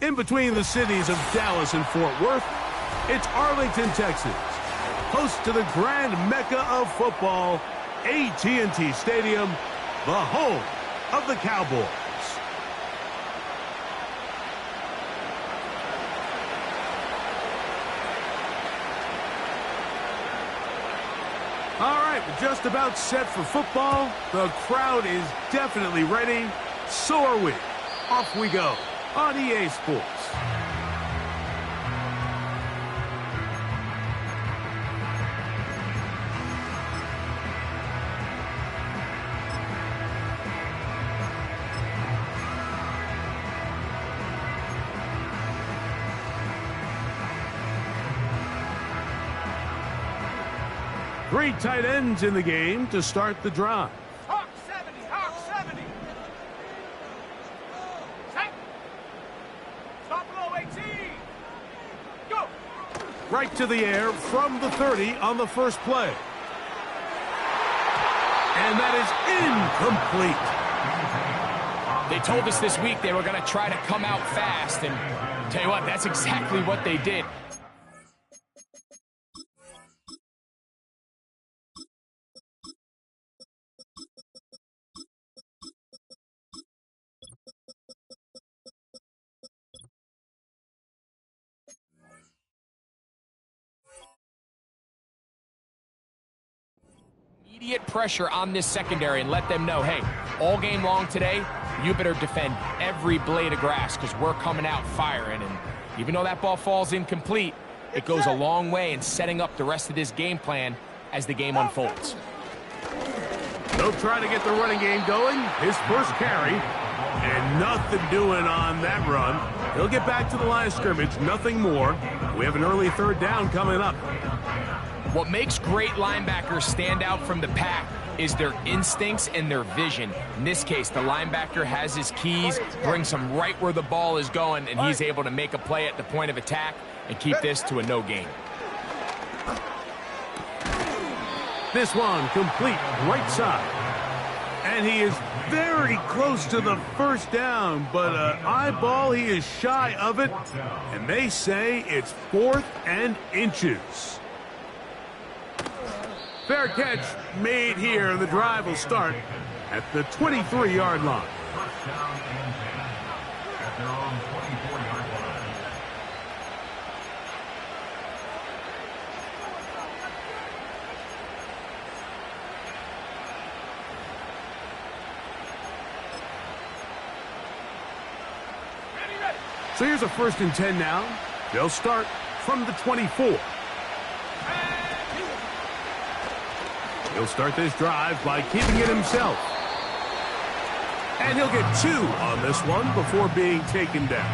In between the cities of Dallas and Fort Worth, it's Arlington, Texas, host to the grand mecca of football, AT&T Stadium, the home of the Cowboys. All right, we're just about set for football. The crowd is definitely ready. So are we. Off we go on EA Sports. Three tight ends in the game to start the drive. Hawk 70, Hawk 70. Set. Stop below 18. Go. Right to the air from the 30 on the first play. And that is incomplete. They told us this week they were going to try to come out fast, and tell you what, that's exactly what they did. Immediate pressure on this secondary and let them know, hey, all game long today, you better defend every blade of grass because we're coming out firing. And even though that ball falls incomplete, it goes a long way in setting up the rest of this game plan as the game unfolds. They'll try to get the running game going. His first carry, and nothing doing on that run. He'll get back to the line of scrimmage, nothing more. We have an early third down coming up. What makes great linebackers stand out from the pack is their instincts and their vision. In this case, the linebacker has his keys, brings him right where the ball is going, and he's able to make a play at the point of attack and keep this to a no gain. This one complete right side. And he is very close to the first down, but eyeball, he is shy of it. And they say it's 4th and inches. Fair catch made here, and the drive will start at the 23-yard line. So here's a 1st and 10 now. They'll start from the 24. He'll start this drive by keeping it himself. And he'll get 2 on this one before being taken down.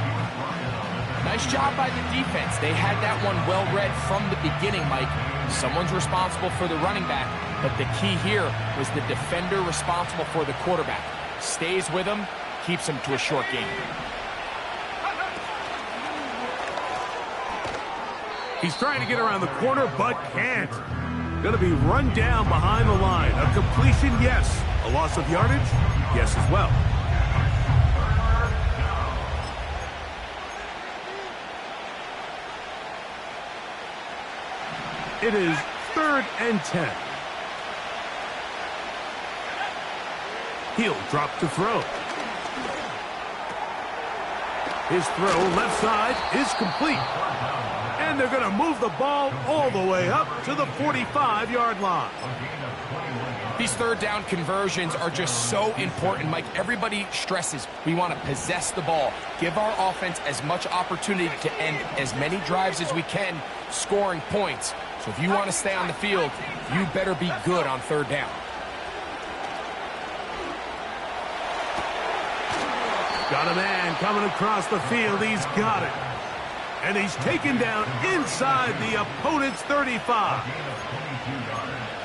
Nice job by the defense. They had that one well read from the beginning, Mike. Someone's responsible for the running back, but the key here was the defender responsible for the quarterback. Stays with him, keeps him to a short gain. He's trying to get around the corner, but can't. Going to be run down behind the line. A completion, yes. A loss of yardage, yes as well. It is 3rd and 10. He'll drop to throw. His throw left side is complete. And they're going to move the ball all the way up to the 45-yard line. These third down conversions are just so important, Mike. Everybody stresses we want to possess the ball, give our offense as much opportunity to end as many drives as we can, scoring points. So if you want to stay on the field, you better be good on 3rd down. Got a man coming across the field. He's got it. And he's taken down inside the opponent's 35.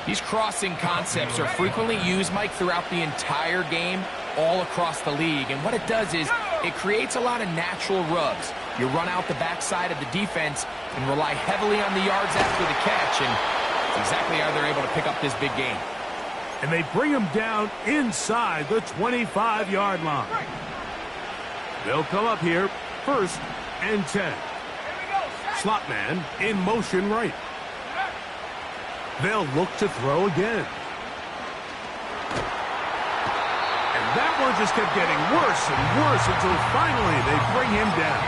These crossing concepts are frequently used, Mike, throughout the entire game, all across the league. And what it does is it creates a lot of natural rubs. You run out the backside of the defense and rely heavily on the yards after the catch, and that's exactly how they're able to pick up this big game. And they bring him down inside the 25-yard line. They'll come up here first and 10. Slot man in motion right. They'll look to throw again. And that one just kept getting worse and worse until finally they bring him down.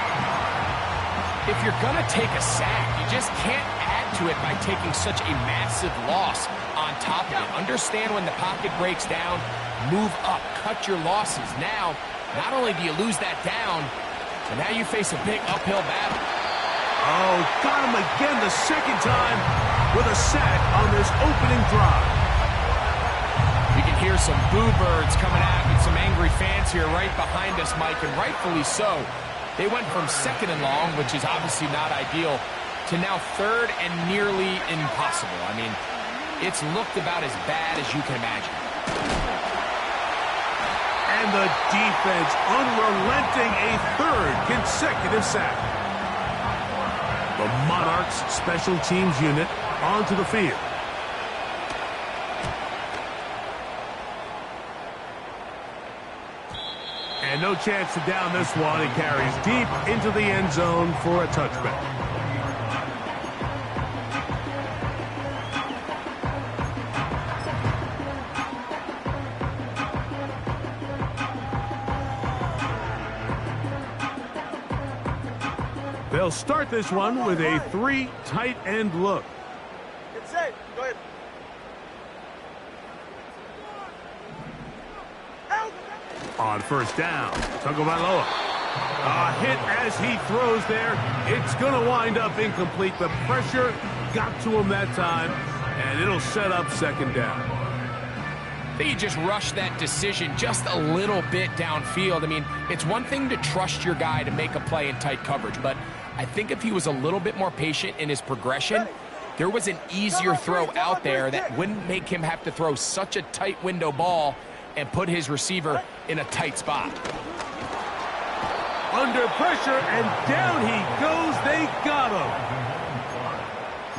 If you're going to take a sack, you just can't add to it by taking such a massive loss on top of it. Understand when the pocket breaks down, move up, cut your losses. Now, not only do you lose that down, but now you face a big uphill battle. Oh, got him again the second time with a sack on this opening drive. You can hear some boo birds coming out with some angry fans here right behind us, Mike, and rightfully so. They went from second and long, which is obviously not ideal, to now third and nearly impossible. I mean, it's looked about as bad as you can imagine. And the defense unrelenting, a third consecutive sack. The Monarchs special teams unit onto the field. And no chance to down this one. It carries deep into the end zone for a touchback. They'll start this one with a 3 tight end look. Get safe. Go ahead. On first down, Tagovailoa. A hit as he throws there. It's going to wind up incomplete. The pressure got to him that time, and it'll set up second down. I think he just rushed that decision just a little bit downfield. I mean, it's one thing to trust your guy to make a play in tight coverage, but I think if he was a little bit more patient in his progression, there was an easier throw out there that wouldn't make him have to throw such a tight window ball and put his receiver in a tight spot. Under pressure, and down he goes. They got him.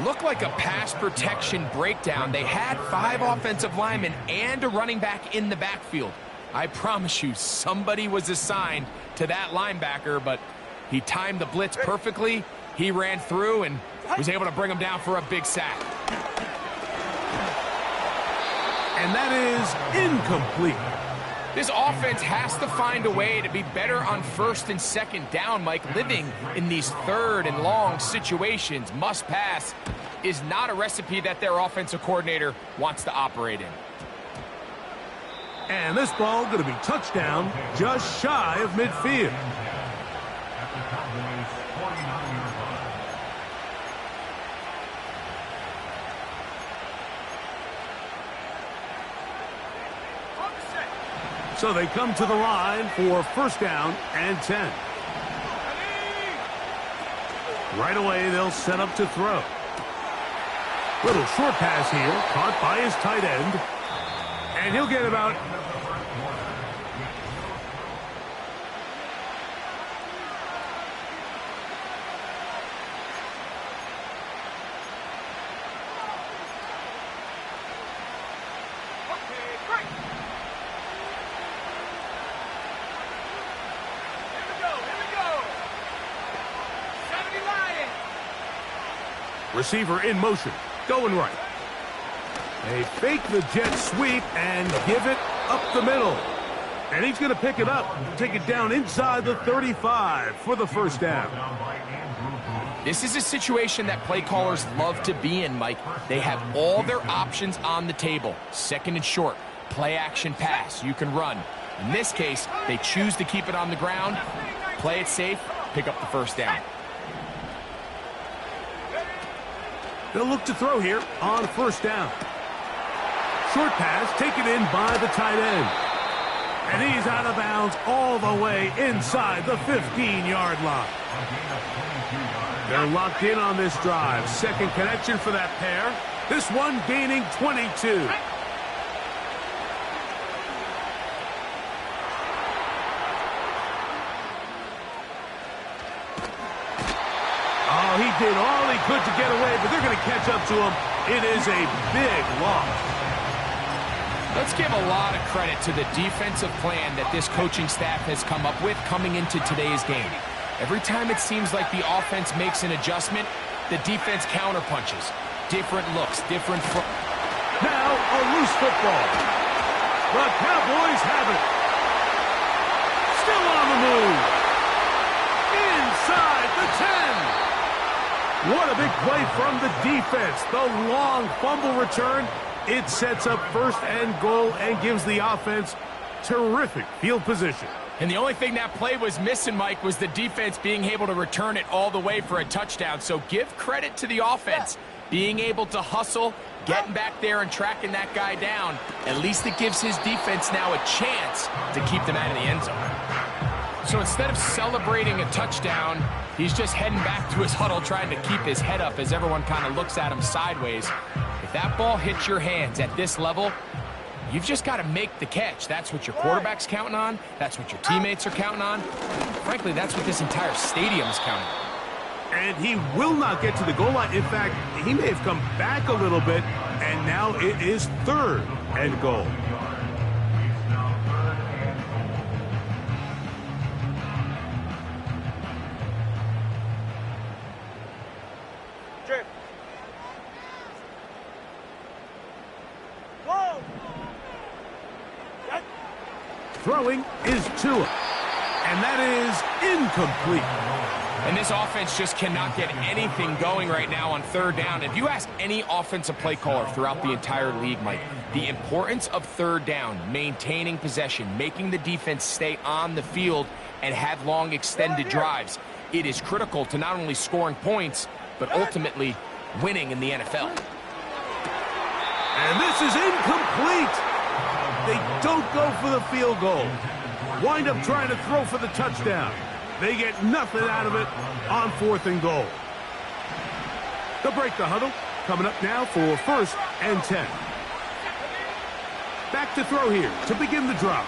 Looked like a pass protection breakdown. They had 5 offensive linemen and a running back in the backfield. I promise you, somebody was assigned to that linebacker, but he timed the blitz perfectly. He ran through and was able to bring him down for a big sack. And that is incomplete. This offense has to find a way to be better on first and second down, Mike. Living in these third and long situations, must pass, is not a recipe that their offensive coordinator wants to operate in. And this ball going to be touchdown just shy of midfield. So they come to the line for first down and 10. Right away, they'll set up to throw. Little short pass here, caught by his tight end. And he'll get about... Receiver in motion, going right. They fake the jet sweep and give it up the middle. And he's going to pick it up, take it down inside the 35 for the first down. This is a situation that play callers love to be in, Mike. They have all their options on the table. Second and short, play action pass, you can run. In this case, they choose to keep it on the ground, play it safe, pick up the first down. They'll look to throw here on first down. Short pass taken in by the tight end. And he's out of bounds all the way inside the 15-yard line. They're locked in on this drive. Second connection for that pair. This one gaining 22. Oh, he did all he could to get away, but they're going to catch up to him. It is a big loss. Let's give a lot of credit to the defensive plan that this coaching staff has come up with coming into today's game. Every time it seems like the offense makes an adjustment, the defense counterpunches. Different looks, different... Now a loose football. The Cowboys have it. Still on the move. Inside the 10. What a big play from the defense. The long fumble return. It sets up first and goal and gives the offense terrific field position. And the only thing that play was missing, Mike, was the defense being able to return it all the way for a touchdown. So give credit to the offense. Being able to hustle, getting back there and tracking that guy down, at least it gives his defense now a chance to keep them out of the end zone. So instead of celebrating a touchdown, he's just heading back to his huddle trying to keep his head up as everyone kind of looks at him sideways. If that ball hits your hands at this level, you've just got to make the catch. That's what your quarterback's counting on. That's what your teammates are counting on. Frankly, that's what this entire stadium is counting on. And he will not get to the goal line. In fact, he may have come back a little bit, and now it is third and goal. Throwing is Tua, and that is incomplete. And this offense just cannot get anything going right now on third down. If you ask any offensive play caller throughout the entire league, Mike, the importance of third down, maintaining possession, making the defense stay on the field and have long extended drives, it is critical to not only scoring points, but ultimately winning in the NFL. And this is incomplete. They don't go for the field goal. Wind up trying to throw for the touchdown. They get nothing out of it on fourth and goal. They'll break the huddle. Coming up now for first and 10. Back to throw here to begin the drop.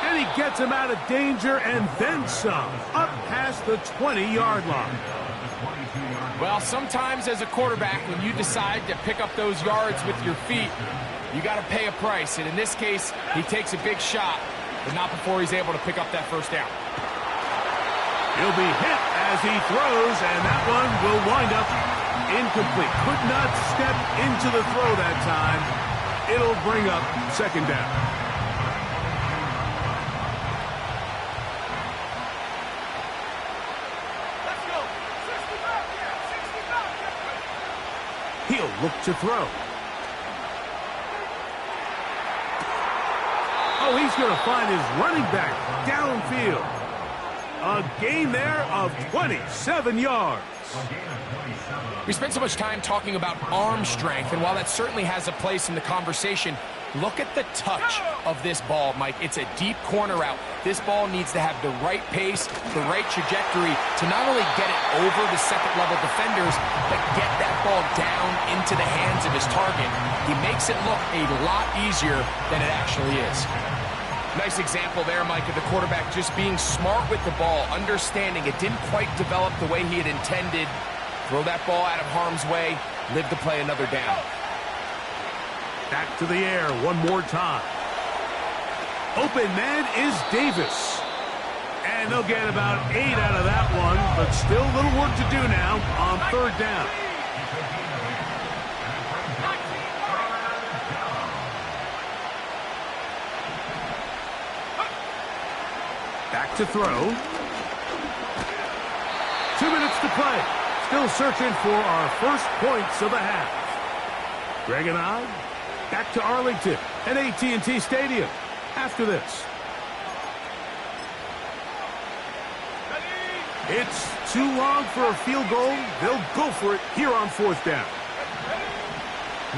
And he gets him out of danger and then some. Up past the 20-yard line. Well, sometimes as a quarterback, when you decide to pick up those yards with your feet, you got to pay a price. And in this case, he takes a big shot, but not before he's able to pick up that first down. He'll be hit as he throws, and that one will wind up incomplete. Could not step into the throw that time. It'll bring up second down. He'll look to throw. Oh, he's going to find his running back downfield. A gain there of 27 yards. We spent so much time talking about arm strength, and while that certainly has a place in the conversation, look at the touch of this ball, Mike. It's a deep corner route. This ball needs to have the right pace, the right trajectory to not only get it over the second-level defenders, but get that ball down into the hands of his target. He makes it look a lot easier than it actually is. Nice example there, Mike, of the quarterback just being smart with the ball, understanding it didn't quite develop the way he had intended. Throw that ball out of harm's way, live to play another down. Back to the air one more time. Open man is Davis. And they'll get about 8 out of that one, but still a little work to do now on third down. Back to throw. 2 minutes to play. Still searching for our first points of the half. Greg and I back to Arlington at AT&T Stadium after this. It's too long for a field goal. They'll go for it here on fourth down.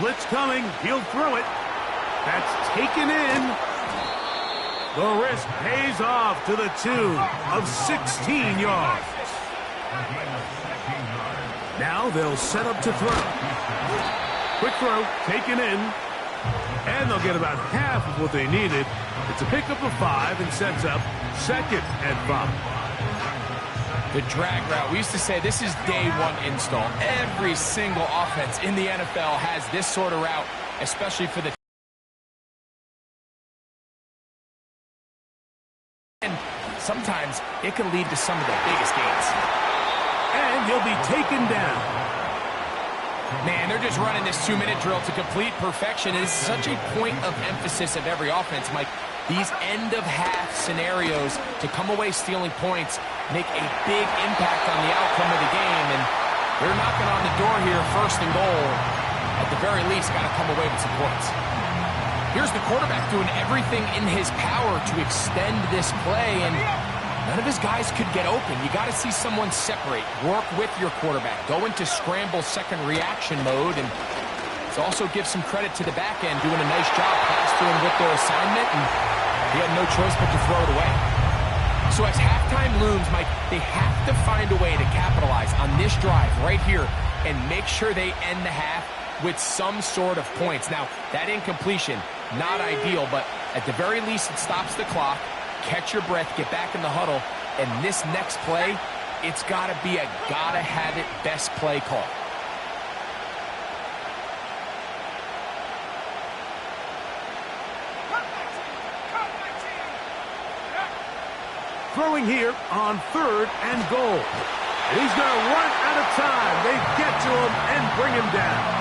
Blitz coming. He'll throw it. That's taken in. The risk pays off to the tune of 16 yards. Now they'll set up to throw. Quick throw, taken in. And they'll get about half of what they needed. It's a pickup of 5 and sets up second and 5. The drag route. We used to say this is day one install. Every single offense in the NFL has this sort of route, especially for the And sometimes it can lead to some of the biggest gains. And he'll be taken down. Man, they're just running this 2-minute drill to complete perfection. It is such a point of emphasis of every offense, Mike. These end-of-half scenarios to come away stealing points make a big impact on the outcome of the game. And they're knocking on the door here, 1st and goal. At the very least, got to come away with some points. Here's the quarterback doing everything in his power to extend this play, and none of his guys could get open. You got to see someone separate, work with your quarterback, go into scramble second reaction mode, and also give some credit to the back end, doing a nice job plastering with their assignment, and he had no choice but to throw it away. So as halftime looms, Mike, they have to find a way to capitalize on this drive right here and make sure they end the half with some sort of points. Now, that incompletion, not ideal, but at the very least it stops the clock. Catch your breath, get back in the huddle, and this next play, it's got to be a gotta-have-it best play call. Throwing here on 3rd and goal. And he's going to run out of time. They get to him and bring him down.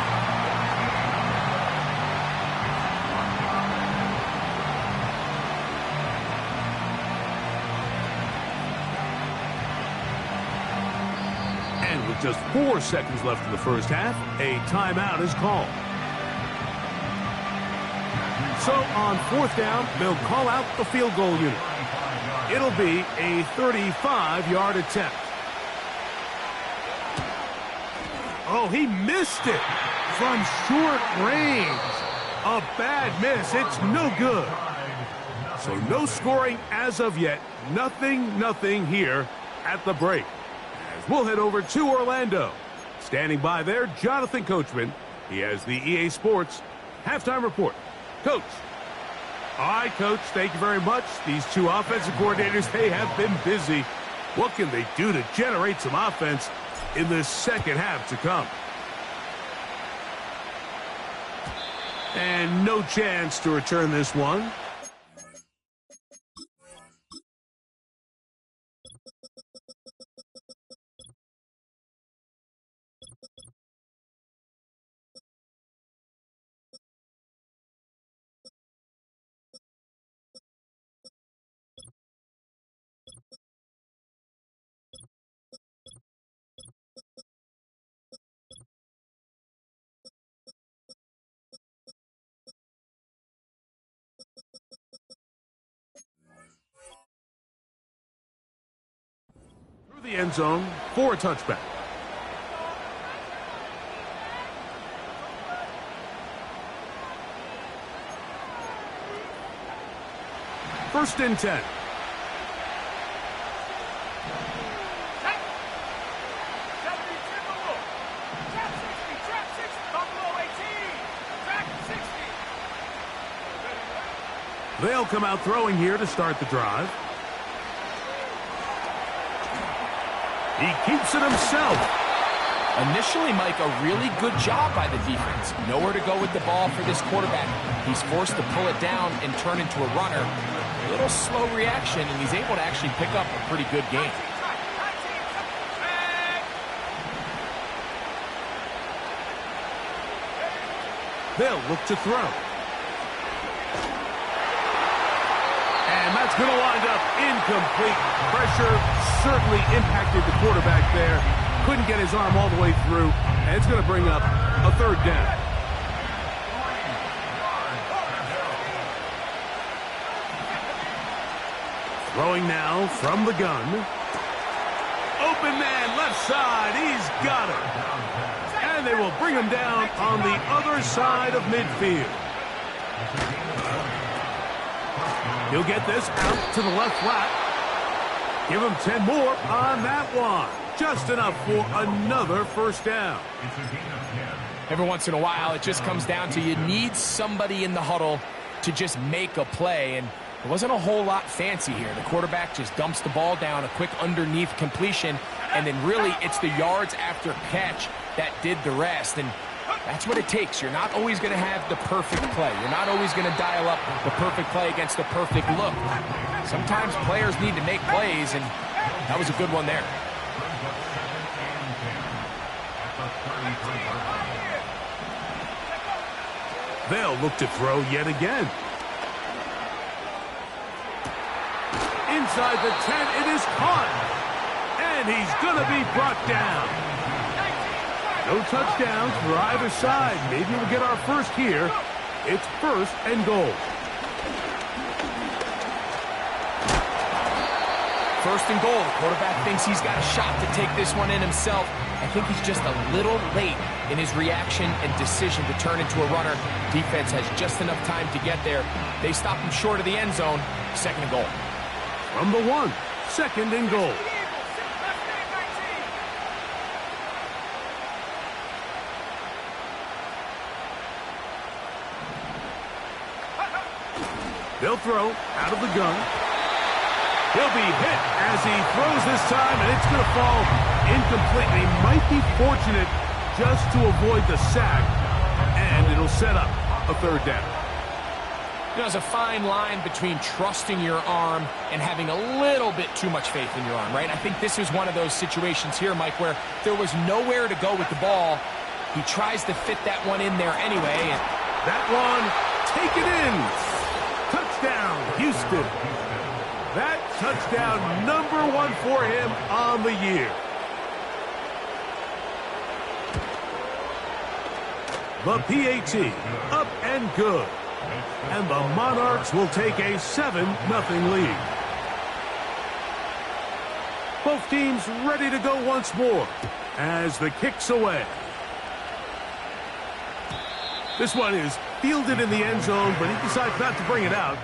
And with just 4 seconds left in the first half, a timeout is called. So on 4th down, they'll call out the field goal unit. It'll be a 35-yard attempt. Oh, he missed it from short range. A bad miss. It's no good. So no scoring as of yet. Nothing here at the break. As we'll head over to Orlando. Standing by there, Jonathan Coachman. He has the EA Sports halftime report. Coach. All right, Coach, thank you very much. These 2 offensive coordinators, they have been busy. What can they do to generate some offense in the second half to come? And no chance to return this one. The end zone for a touchback. First and 10. They'll come out throwing here to start the drive. He keeps it himself. Initially, Mike, a really good job by the defense. Nowhere to go with the ball for this quarterback. He's forced to pull it down and turn into a runner. A little slow reaction, and he's able to actually pick up a pretty good game. They'll look to throw. And that's going to wind up incomplete. Pressure certainly impacted the quarterback there. Couldn't get his arm all the way through. And it's going to bring up a 3rd down. Throwing now from the gun. Open man, left side. He's got it. And they will bring him down on the other side of midfield. He'll get this out to the left flat. Give him 10 more on that one. Just enough for another first down. Every once in a while, it just comes down to you need somebody in the huddle to just make a play. And there wasn't a whole lot fancy here. The quarterback just dumps the ball down, a quick underneath completion, and then really it's the yards after catch that did the rest. And That's what it takes. You're not always going to have the perfect play. You're not always going to dial up the perfect play against the perfect look. Sometimes players need to make plays, and that was a good one there. They'll look to throw yet again. Inside the 10, it is caught. And he's going to be brought down. No touchdowns for either side. Maybe we'll get our first here. It's 1st and goal. 1st and goal. The quarterback thinks he's got a shot to take this one in himself. I think he's just a little late in his reaction and decision to turn into a runner. Defense has just enough time to get there. They stop him short of the end zone. 2nd and goal. From the 1, 2nd and goal. They'll throw out of the gun. He'll be hit as he throws this time, and it's going to fall incomplete. He might be fortunate just to avoid the sack, and it'll set up a 3rd down. You know, there's a fine line between trusting your arm and having a little bit too much faith in your arm, right? I think this is one of those situations here, Mike, where there was nowhere to go with the ball. He tries to fit that one in there anyway. And that one, take it in. Touchdown, Houston. That touchdown, #1 for him on the year. The PAT, up and good. And the Monarchs will take a 7-0 lead. Both teams ready to go once more as the kick's away. This one is fielded in the end zone, but he decides not to bring it out.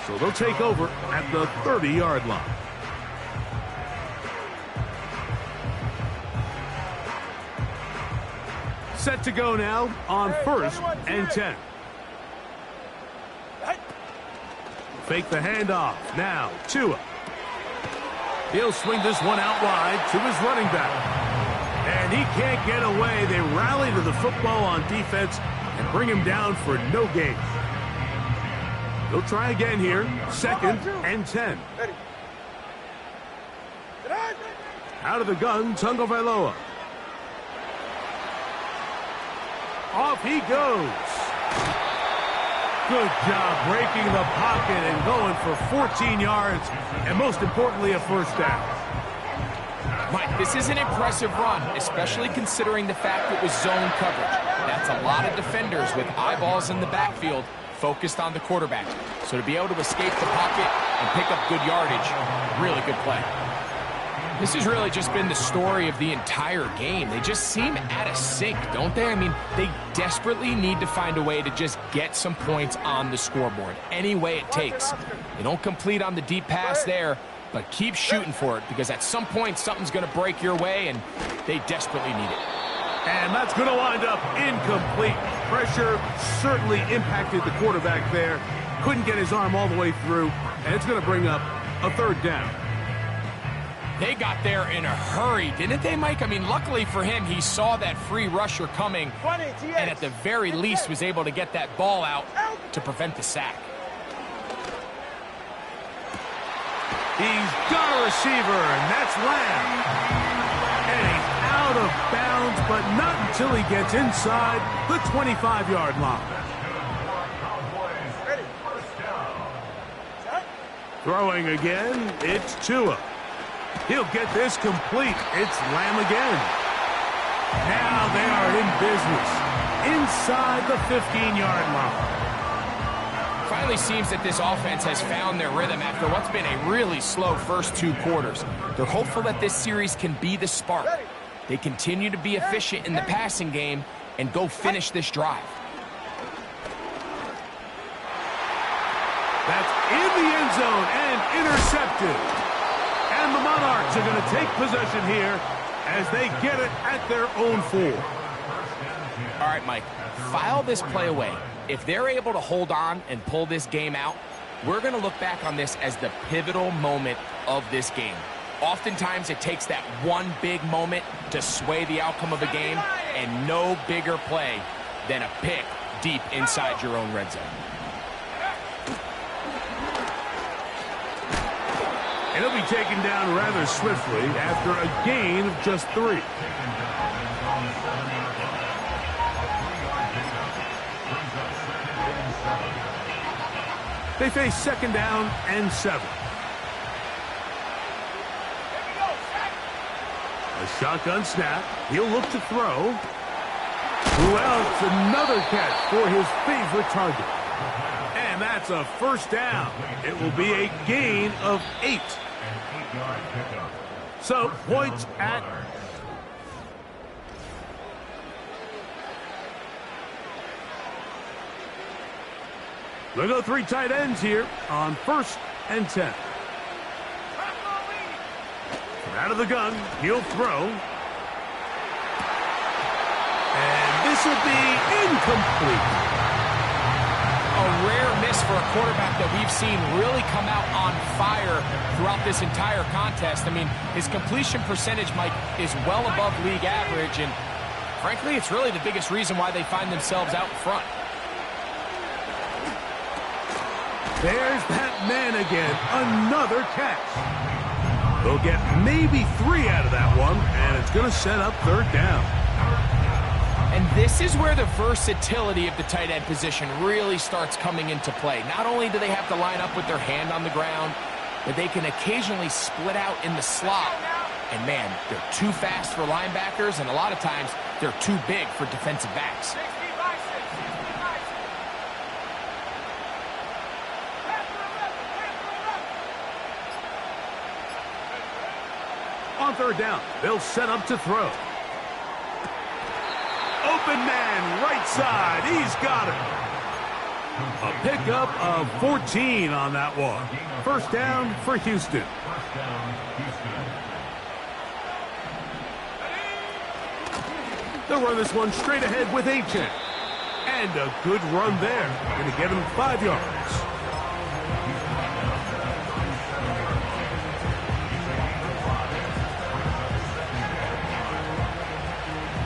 So they'll take over at the 30-yard line. Set to go now on 1st and 10. Fake the handoff. Now, Tua. He'll swing this one out wide to his running back. And he can't get away. They rally to the football on defense and bring him down for no gain. They'll try again here. 2nd and 10. Out of the gun, Tagovailoa. Off he goes. Good job breaking the pocket and going for 14 yards, and most importantly, a 1st down. Mike, this is an impressive run, especially considering the fact it was zone coverage. That's a lot of defenders with eyeballs in the backfield focused on the quarterback. So to be able to escape the pocket and pick up good yardage, really good play. This has really just been the story of the entire game. They just seem out of sync, don't they? I mean, they desperately need to find a way to just get some points on the scoreboard, any way it takes. They don't complete on the deep pass there, but keep shooting for it, because at some point something's going to break your way, and they desperately need it. And that's going to wind up incomplete. Pressure certainly impacted the quarterback there. Couldn't get his arm all the way through, and it's going to bring up a 3rd down. They got there in a hurry, didn't they, Mike? I mean, luckily for him, he saw that free rusher coming, and at the very least was able to get that ball out to prevent the sack. He's got a receiver, and that's Lamb. And he's out of bounds, but not until he gets inside the 25-yard line. Throwing again, it's Tua. He'll get this complete. It's Lamb again. Now they are in business inside the 15-yard line. Finally seems that this offense has found their rhythm after what's been a really slow first 2 quarters. They're hopeful that this series can be the spark. They continue to be efficient in the passing game and go finish this drive. That's in the end zone and intercepted. And the Monarchs are going to take possession here as they get it at their own 4. All right, Mike, file this play away. If they're able to hold on and pull this game out, we're going to look back on this as the pivotal moment of this game. Oftentimes, it takes that one big moment to sway the outcome of a game, and no bigger play than a pick deep inside your own red zone. And he'll be taken down rather swiftly after a gain of just 3. They face 2nd down and 7. A shotgun snap. He'll look to throw. Well, it's another catch for his favorite target. And that's a 1st down. It will be a gain of 8. So, points at... They'll go 3 tight ends here on 1st and 10. Out of the gun, he'll throw. And this will be incomplete. A rare miss for a quarterback that we've seen really come out on fire throughout this entire contest. I mean, his completion percentage, Mike, is well above league average, and frankly, it's really the biggest reason why they find themselves out front. There's that man again. Another catch. They'll get maybe 3 out of that one, and it's going to set up 3rd down. And this is where the versatility of the tight end position really starts coming into play. Not only do they have to line up with their hand on the ground, but they can occasionally split out in the slot. And man, they're too fast for linebackers, and a lot of times they're too big for defensive backs. On 3rd down, they'll set up to throw. Open man, right side. He's got it. A pickup of 14 on that one. 1st down for Houston. They'll run this one straight ahead with Achane. And a good run there. Going to get him 5 yards.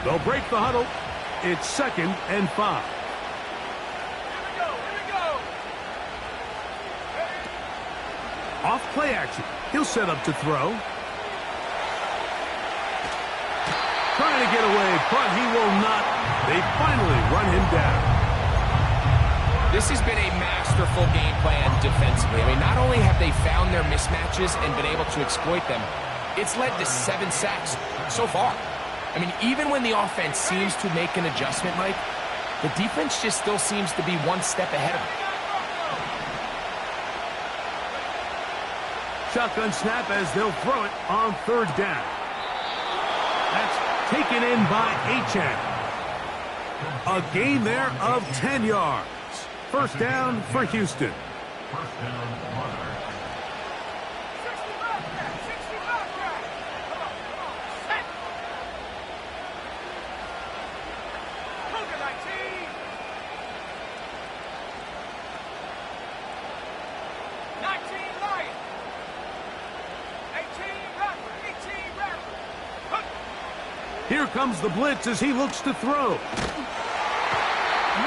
They'll break the huddle. It's 2nd and 5. Off play action. He'll set up to throw. Trying to get away, but he will not. They finally run him down. This has been a masterful game plan defensively. I mean, not only have they found their mismatches and been able to exploit them, it's led to 7 sacks so far. I mean, even when the offense seems to make an adjustment, Mike, the defense just still seems to be one step ahead of them. Shotgun snap as they'll throw it on 3rd down. That's taken in by Achane. A gain there of 10 yards. 1st down for Houston. Here comes the blitz as he looks to throw.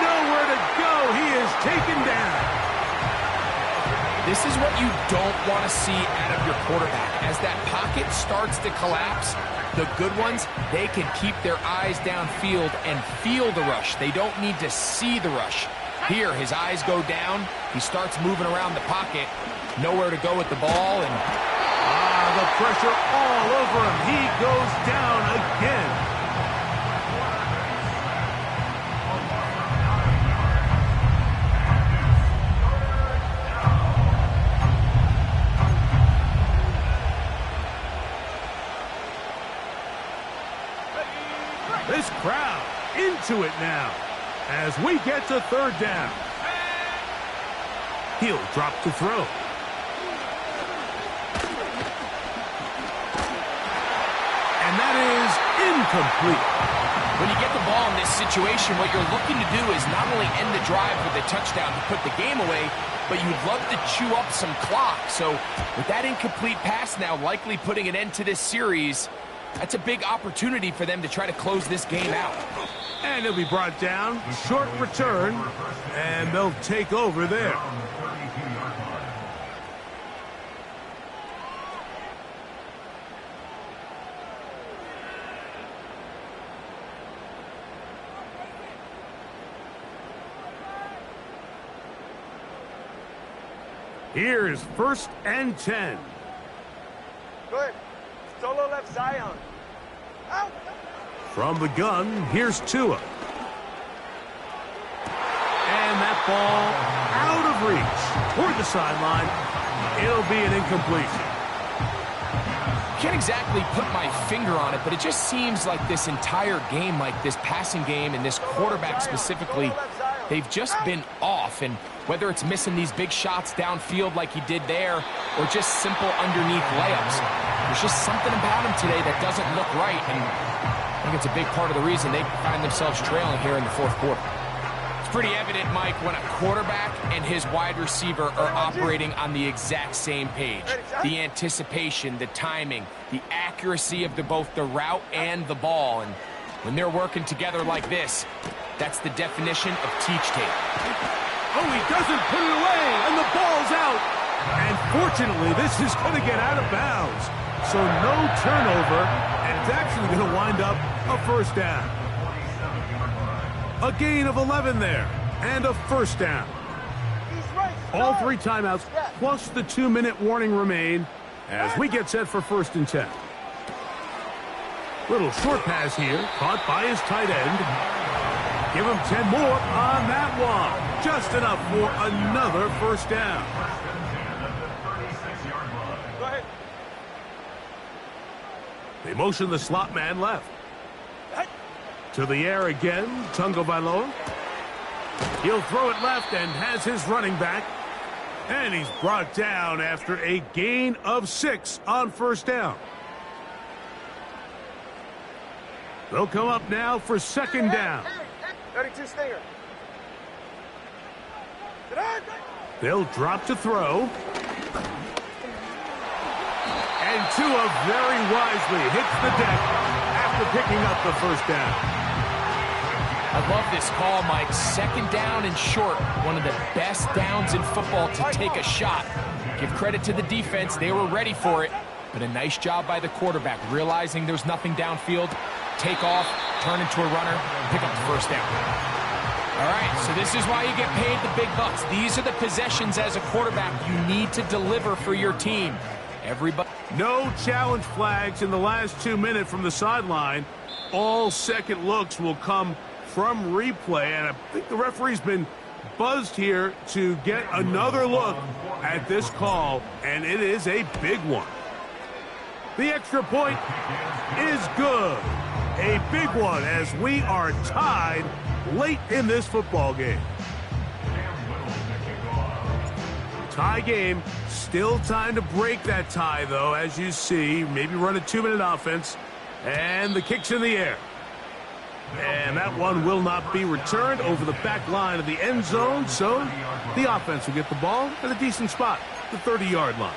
Nowhere to go. He is taken down. This is what you don't want to see out of your quarterback. As that pocket starts to collapse, the good ones, they can keep their eyes downfield and feel the rush. They don't need to see the rush. Here, his eyes go down. He starts moving around the pocket. Nowhere to go with the ball, and the pressure all over him. He goes down again. This crowd into it now as we get to 3rd down. He'll drop to throw. And that is incomplete. When you get the ball in this situation, what you're looking to do is not only end the drive with a touchdown to put the game away, but you'd love to chew up some clock. So with that incomplete pass now likely putting an end to this series, That's a big opportunity for them to try to close this game out. And he'll be brought down. Short return. And they'll take over there. Here's 1st and 10. Good. Solo left Zion. Out. From the gun, here's Tua. And that ball out of reach. Toward the sideline. It'll be an incompletion. Can't exactly put my finger on it, but it just seems like this entire game, like this passing game and this quarterback specifically, they've just been off. And whether it's missing these big shots downfield like he did there or just simple underneath layups, there's just something about him today that doesn't look right. And I think it's a big part of the reason they find themselves trailing here in the 4th quarter. It's pretty evident, Mike, when a quarterback and his wide receiver are operating on the exact same page. The anticipation, the timing, the accuracy of both the route and the ball. And when they're working together like this, that's the definition of teach tape. Oh, he doesn't put it away, and the ball's out. And fortunately, this is going to get out of bounds. So no turnover, and it's actually going to wind up a 1st down. A gain of 11 there, and a 1st down. All 3 timeouts, plus the 2-minute warning remain as we get set for 1st and 10. Little short pass here, caught by his tight end. Give him 10 more on that one. Just enough for another 1st down. Go ahead. They motion the slot man left. To the air again, Tagovailoa. He'll throw it left and has his running back. And he's brought down after a gain of 6 on 1st down. They'll come up now for 2nd down. 32 Stinger. They'll drop to throw. And Tua very wisely hits the deck after picking up the 1st down. I love this call, Mike. 2nd down and short. One of the best downs in football to take a shot. Give credit to the defense. They were ready for it. But a nice job by the quarterback, realizing there's nothing downfield. Take off, turn into a runner, pick up the 1st down. All right, so this is why you get paid the big bucks. These are the possessions as a quarterback you need to deliver for your team. Everybody. No challenge flags in the last 2 minutes from the sideline. All second looks will come from replay, and I think the referee's been buzzed here to get another look at this call, and it is a big one. The extra point is good. A big one as we are tied late in this football game. Tie game. Still time to break that tie, though, as you see. Maybe run a 2-minute offense. And the kick's in the air. And that one will not be returned over the back line of the end zone. So the offense will get the ball at a decent spot, the 30-yard line.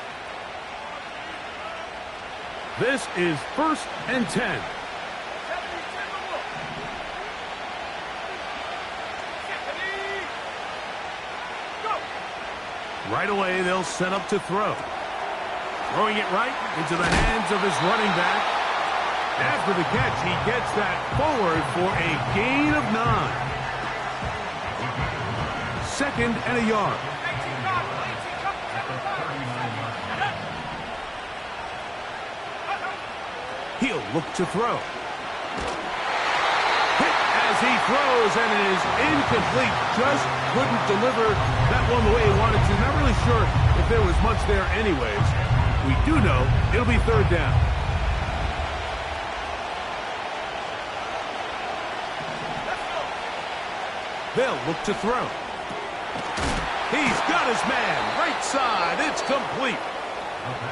This is 1st and 10. Right away, they'll set up to throw. Throwing it right into the hands of his running back. After the catch, he gets that forward for a gain of 9. 2nd and a yard. He'll look to throw. Hit as he throws, and it is incomplete. Just couldn't deliver that one the way he wanted to. Not really sure if there was much there anyways. We do know it'll be 3rd down. They'll look to throw. He's got his man. Right side. It's complete.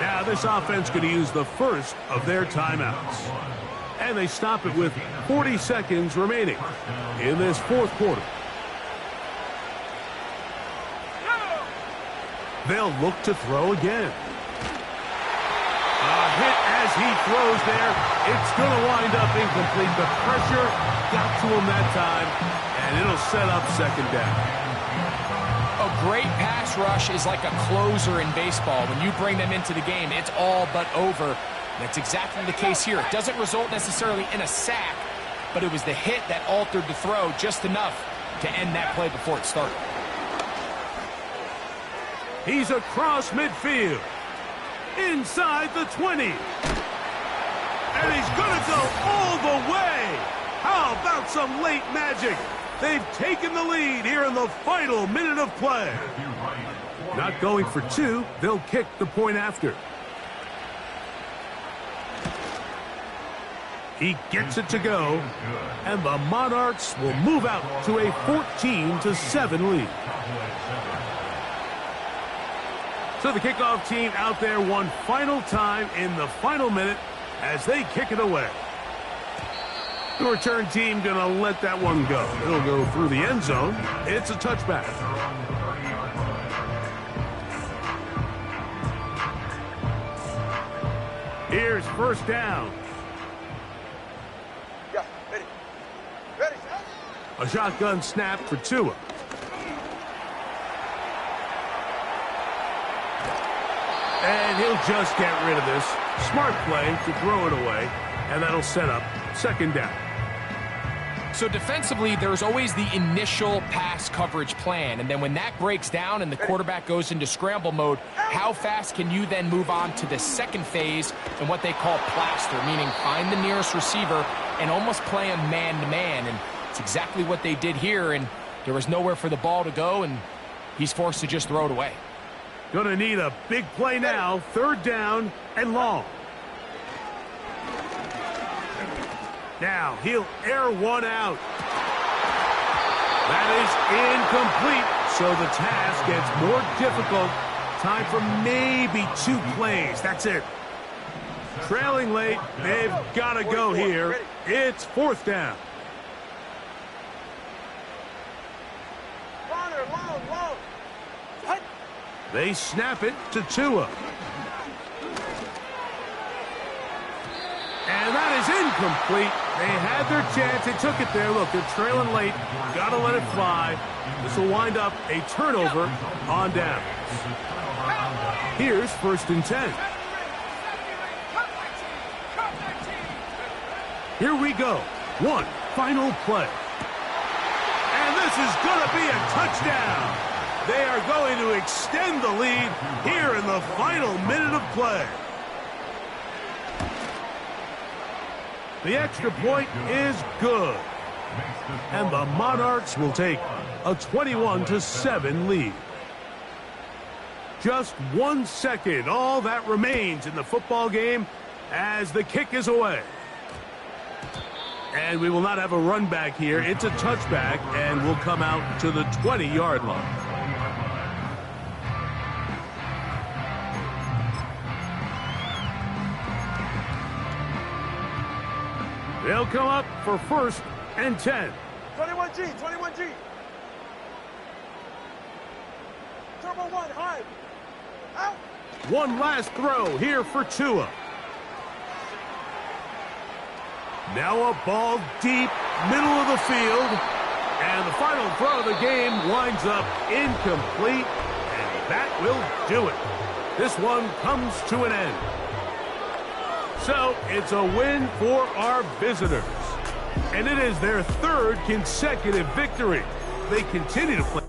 Now this offense going to use the first of their timeouts. And they stop it with 40 seconds remaining in this 4th quarter. They'll look to throw again. Hit as he throws there. It's going to wind up incomplete. The pressure got to him that time, and it'll set up second down. A great pass rush is like a closer in baseball. When you bring them into the game, it's all but over. That's exactly the case here. It doesn't result necessarily in a sack, but it was the hit that altered the throw just enough to end that play before it started. He's across midfield. Inside the 20. And he's going to go all the way. How about some late magic? They've taken the lead here in the final minute of play. Not going for two. They'll kick the point after. He gets it to go. And the Monarchs will move out to a 14-7 lead. So the kickoff team out there one final time in the final minute as they kick it away. The return team going to let that one go. It'll go through the end zone. It's a touchback. Here's first down. Yeah, ready. Ready. A shotgun snap for Tua. And he'll just get rid of this. Smart play to throw it away. And that'll set up second down. So defensively, there's always the initial pass coverage plan. And then when that breaks down and the quarterback goes into scramble mode, how fast can you then move on to the second phase and what they call plaster, meaning find the nearest receiver and almost play him man-to-man. And it's exactly what they did here. And there was nowhere for the ball to go, and he's forced to just throw it away. Going to need a big play now. Third down and long. Now he'll air one out. That is incomplete. So the task gets more difficult. Time for maybe 2 plays. That's it. Trailing late. They've got to go here. It's fourth down. Long. They snap it to Tua. And that is incomplete. They had their chance. They took it there. Look, they're trailing late. Got to let it fly. This will wind up a turnover on downs. Here's first and 10. Here we go. One final play. And this is going to be a touchdown. They are going to extend the lead here in the final minute of play. The extra point is good. And the Monarchs will take a 21-7 lead. Just 1 second, all that remains in the football game as the kick is away. And we will not have a run back here. It's a touchback, and we'll come out to the 20-yard line. They'll come up for first and 10. 21G. Turbo 1, high. Out. One last throw here for Tua. Now a ball deep, middle of the field. And the final throw of the game winds up incomplete. And that will do it. This one comes to an end. So it's a win for our visitors. And it is their 3rd consecutive victory. They continue to play.